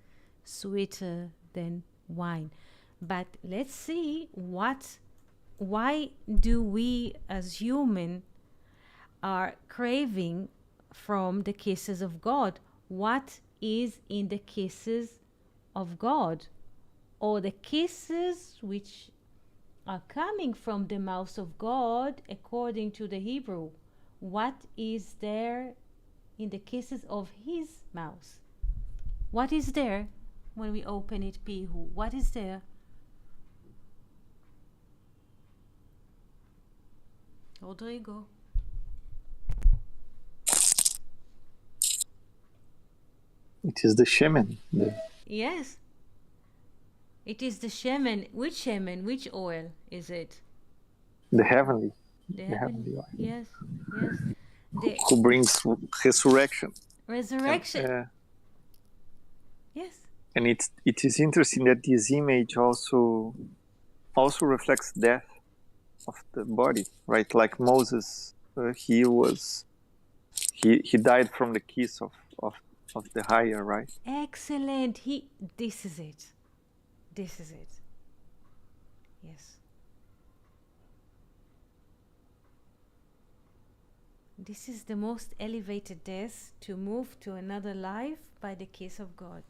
sweeter than wine. But let's see why do we as human are craving from the kisses of God? What is in the kisses of God, or the kisses which are coming from the mouth of God according to the Hebrew? What is there in the kisses of his mouth? What is there when we open it, Pihu? What is there? Rodrigo. It is the shemen. Yes. It is the shemen. Which shemen? Which oil is it? The heavenly. The heavenly oil. Yes, yes. The Who brings resurrection. resurrection. Yes. And it is interesting that this image also reflects death of the body, right? Like Moses, he died from the kiss of the higher, right? Excellent. This is it. This is it. Yes. This is the most elevated death, to move to another life by the kiss of God.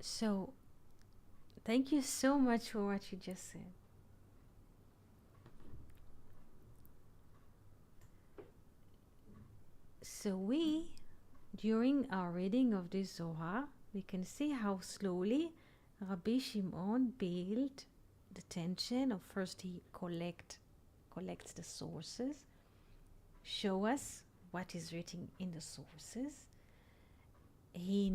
So, thank you so much for what you just said. So during our reading of this Zohar, we can see how slowly Rabbi Shimon built the tension of, first he collects the sources, show us what is written in the sources. He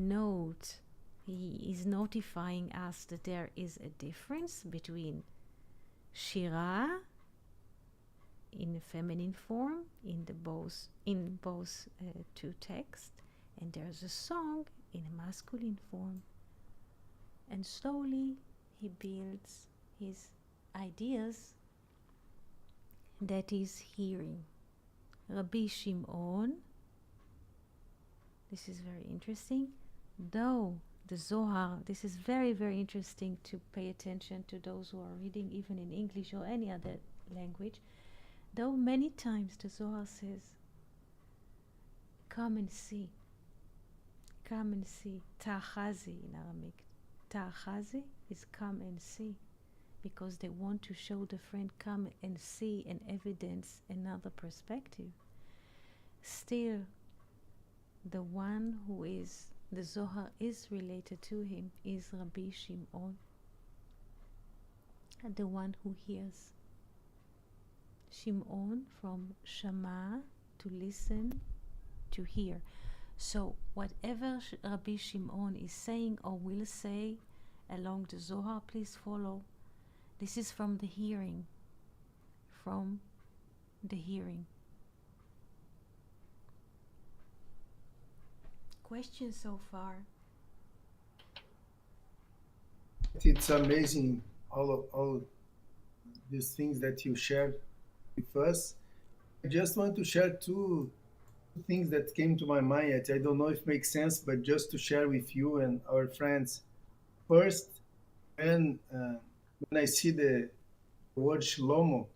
is notifying us that there is a difference between Shira in a feminine form in both two texts, and there's a song in a masculine form. And slowly he builds his ideas that is hearing. Rabbi Shimon, this is very interesting, though the Zohar, this is very, very interesting to pay attention to those who are reading even in English or any other language, though many times the Zohar says, come and see. Come and see. Ta'chazi in Aramaic. Ta'chazi is come and see, because they want to show the friend, come and see and evidence another perspective. Still, the one who is, the Zohar is related to him, is Rabbi Shimon, and the one who hears. Shimon, from Shama, to listen, to hear. So whatever Rabbi Shimon is saying or will say along the Zohar, please follow. This is from the hearing. From the hearing. Questions so far? It's amazing all these things that you shared with us. I just want to share two things that came to my mind. I don't know if it makes sense, but just to share with you and our friends. First, when I see the word Shlomo,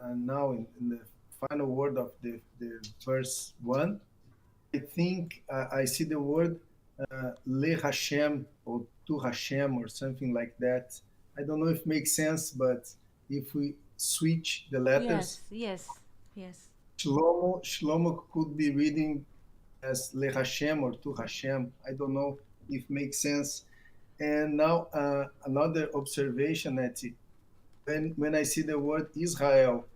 and now in the final word of the verse 1, I think I see the word Le Hashem or to Hashem or something like that. I don't know if it makes sense, but if we switch the letters, Yes. Shlomo could be reading as Le Hashem or to Hashem. I don't know if it makes sense. And now another observation that when I see the word Israel,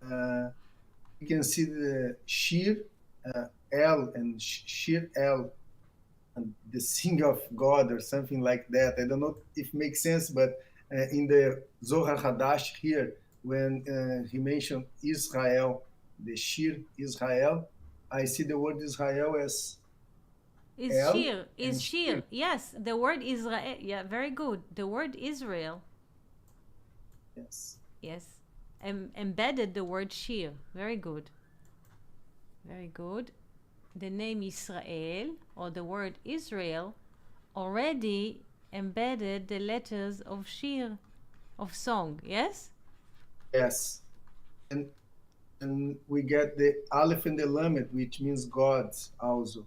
you can see the Shir El and Shir El, and the sing of God or something like that. I don't know if it makes sense, but in the Zohar Chadash here, when he mentioned Israel, the Shir Israel, I see the word Israel as Is El Shir. Is and Shir. Shir. Yes, the word Israel. Yeah, very good. The word Israel. Yes. Yes. Embedded the word Shir. Very good. Very good. The name Israel or the word Israel already embedded the letters of Shir, of song. Yes? Yes. And we get the Aleph and the Lamed, which means gods also.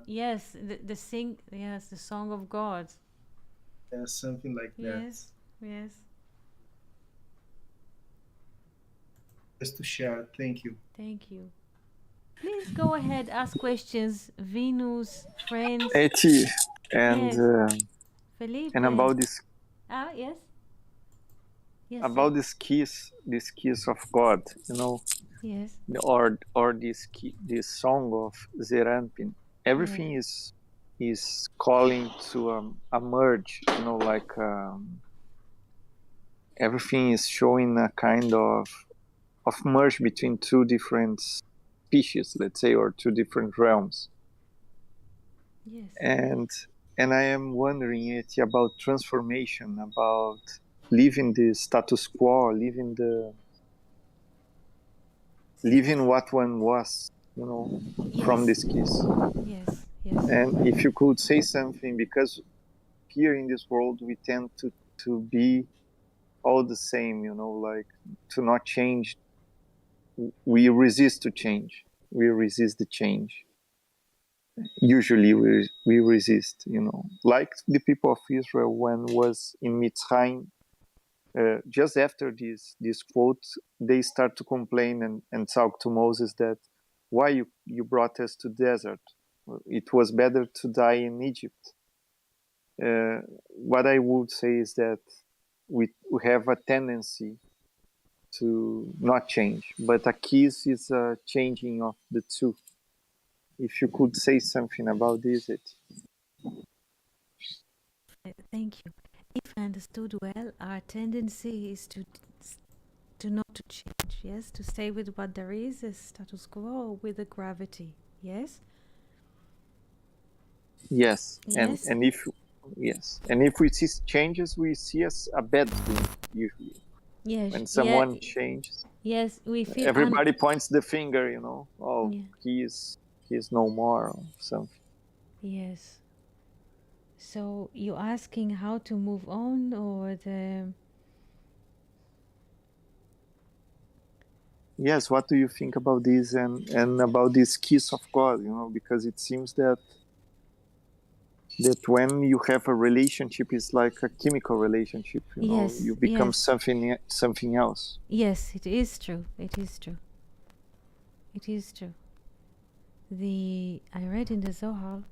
Yes, the sing. Yes, the song of God. Something like that. Yes. Just to share. Thank you. Thank you. Please go ahead, ask questions. Venus, friends. Eti, and Yes. Felipe. and about this Yes. Yes. about this kiss of God, Yes. or this song of Zerampin. Everything is calling to a merge, like everything is showing a kind of merge between two different species, let's say, or two different realms. Yes. And I am wondering about transformation, about leaving the status quo, leaving what one was, from this kiss. Yes. And if you could say something, because here in this world we tend to be all the same, like to not change. We resist to change. We resist the change. Usually we resist, like the people of Israel when was in Mitzrayim. Just after this quote, they start to complain and talk to Moses that why you brought us to desert. It was better to die in Egypt. What I would say is that we have a tendency to not change, but a kiss is a changing of the two. If you could say something about this, Thank you. If I understood well, our tendency is to not to change. Yes, to stay with what there is, a status quo with the gravity. Yes. yes, Yes. and if we see changes, we see as a bad thing usually. Yes. When someone changes, yes, we feel everybody points the finger, oh, Yeah. he's no more or something. Yes. So you're asking how to move on, or the Yes, what do you think about this and about this kiss of God? Because it seems that when you have a relationship, it's like a chemical relationship. Yes, you become yes. something else. Yes, it is true. It is true. It is true. I read in the Zohar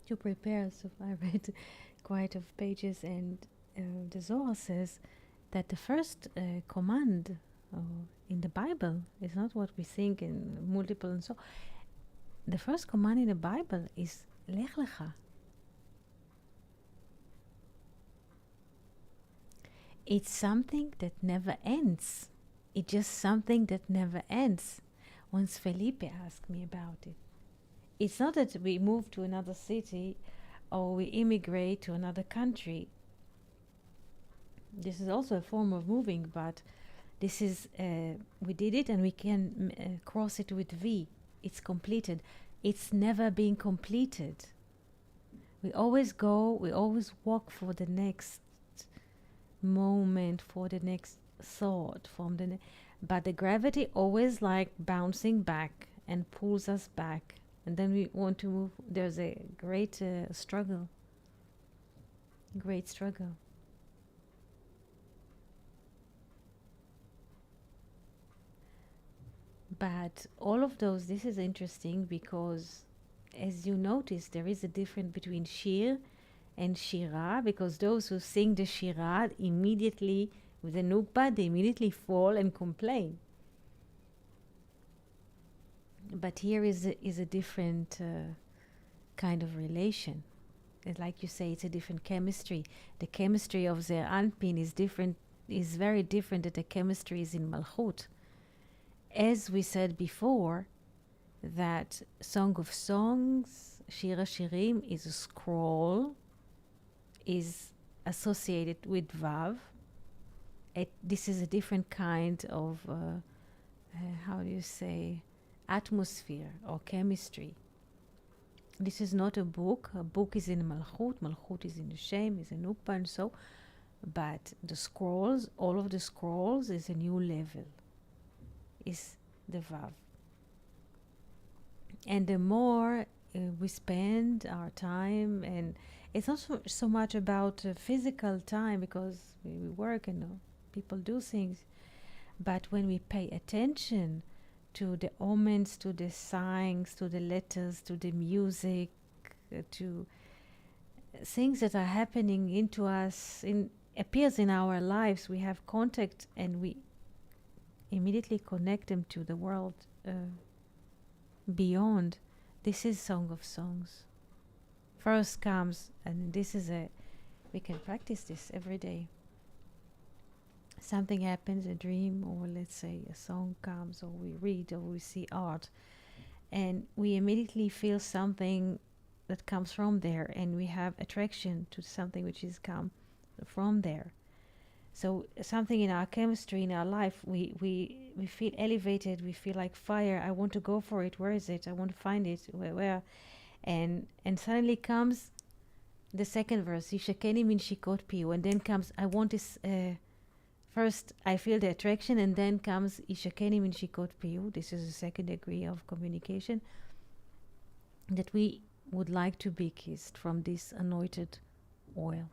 to prepare, so I read quite of pages, and the Zohar says that the first command in the Bible is not what we think in multiple and so. the first command in the Bible is Lech Lecha. It's something that never ends. It's just something that never ends. Once Felipe asked me about it. It's not that we move to another city or we immigrate to another country. This is also a form of moving, but this is, we did it and we can cross it with V. It's completed. It's never being completed. We always go, we always walk for the next moment, for the next thought, but the gravity always like bouncing back and pulls us back, and then we want to move. There's a great struggle. But all of those, this is interesting because as you notice, there is a difference between shir and shira, because those who sing the shira immediately with the nukba, they immediately fall and complain. But here is a different kind of relation. Like you say, it's a different chemistry. The chemistry of the Anpin is different, is very different than the chemistry is in Malchut. As we said before, that Song of Songs, Shir HaShirim, is a scroll, is associated with Vav. This is a different kind of, how do you say, atmosphere or chemistry. This is not a book. A book is in Malchut. Malchut is in the Shem, is in Nukba, and so. But the scrolls, all of the scrolls, is a new level. Is the Vav. And the more we spend our time, and it's not so much about physical time, because we work and people do things, but when we pay attention to the omens, to the signs, to the letters, to the music, to things that are happening into us, appears in our lives, we have contact and we immediately connect them to the world beyond. This is Song of Songs. First comes, and this is we can practice this every day. Something happens, a dream, or let's say a song comes, or we read, or we see art, and we immediately feel something that comes from there, and we have attraction to something which is come from there. So something in our chemistry, in our life, we feel elevated, we feel like fire. I want to go for it. Where is it? I want to find it. Where? And suddenly comes the second verse, Yishakeni min shikot piu, and then comes, I want this. First, I feel the attraction, and then comes Ishakeni min shikot piu. This is the second degree of communication, that we would like to be kissed from this anointed oil,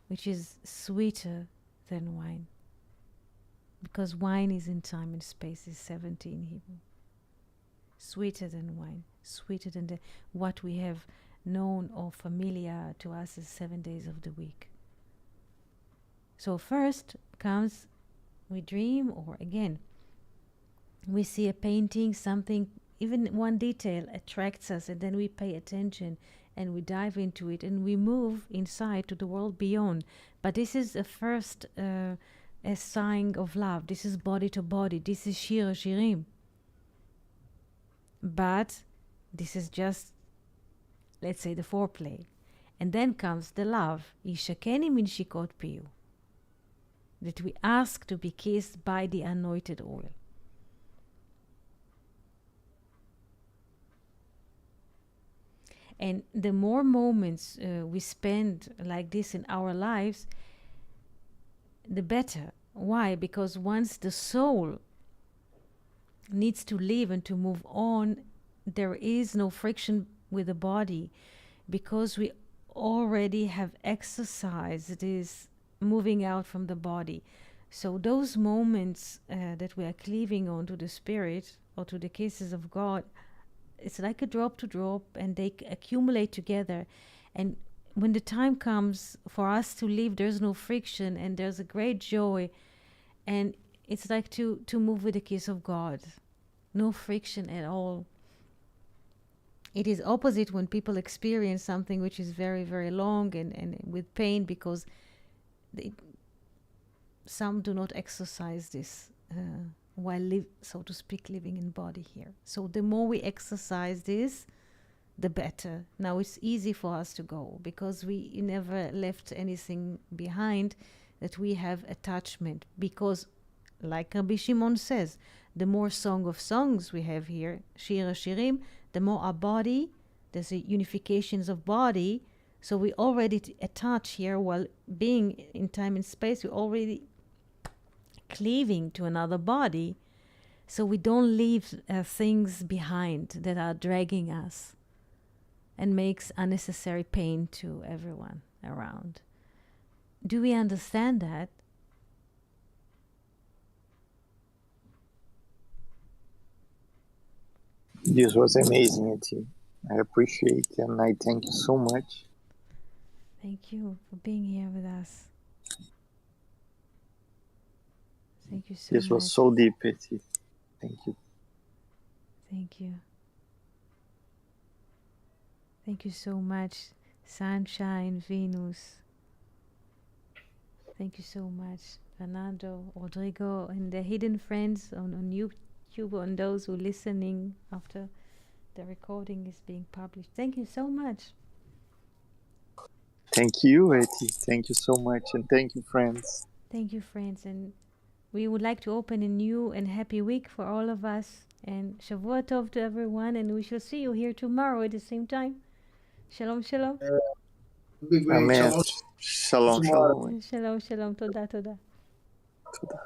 which is sweeter than wine, because wine is in time and space, is 70 in Hebrew. Sweeter than wine, sweeter than what we have known or familiar to us as 7 days of the week. So first comes, we dream, or again, we see a painting, something, even one detail attracts us, and then we pay attention and we dive into it and we move inside to the world beyond. But this is a first a sign of love. This is body to body. This is Shir HaShirim. But this is just, let's say, the foreplay. And then comes the love. Yishakeni min shikot piu. That we ask to be kissed by the anointed oil. And the more moments we spend like this in our lives, the better. Why? Because once the soul needs to live and to move on, there is no friction with the body, because we already have exercised this moving out from the body. So those moments that we are cleaving on to the spirit or to the kisses of God, it's like a drop to drop, and they accumulate together. And when the time comes for us to leave, there's no friction and there's a great joy. And it's like to move with the kiss of God, no friction at all. It is opposite when people experience something which is very, very long and with pain, because some do not exercise this while, so to speak, living in body here. So the more we exercise this, the better. Now it's easy for us to go because we never left anything behind that we have attachment. Because, like Rabbi Shimon says, the more Song of Songs we have here, Shir HaShirim, the more our body, there's a unifications of body. So we already attach here while being in time and space. We're already cleaving to another body. So we don't leave things behind that are dragging us and makes unnecessary pain to everyone around. Do we understand that? This was amazing, Eti. I appreciate and I thank you so much. Thank you for being here with us. Thank you so much. This was so deep, Eti. Thank you. Thank you. Thank you so much, Sunshine, Venus. Thank you so much, Fernando, Rodrigo, and the hidden friends on YouTube, on those who are listening after the recording is being published. Thank you so much. Thank you, Eti. Thank you so much. And thank you, friends. Thank you, friends. And we would like to open a new and happy week for all of us. And Shavua Tov to everyone. And we shall see you here tomorrow at the same time. Shalom, shalom. Be great. Amen. Shalom. Shalom, shalom. Shalom, shalom. Toda, toda. Toda.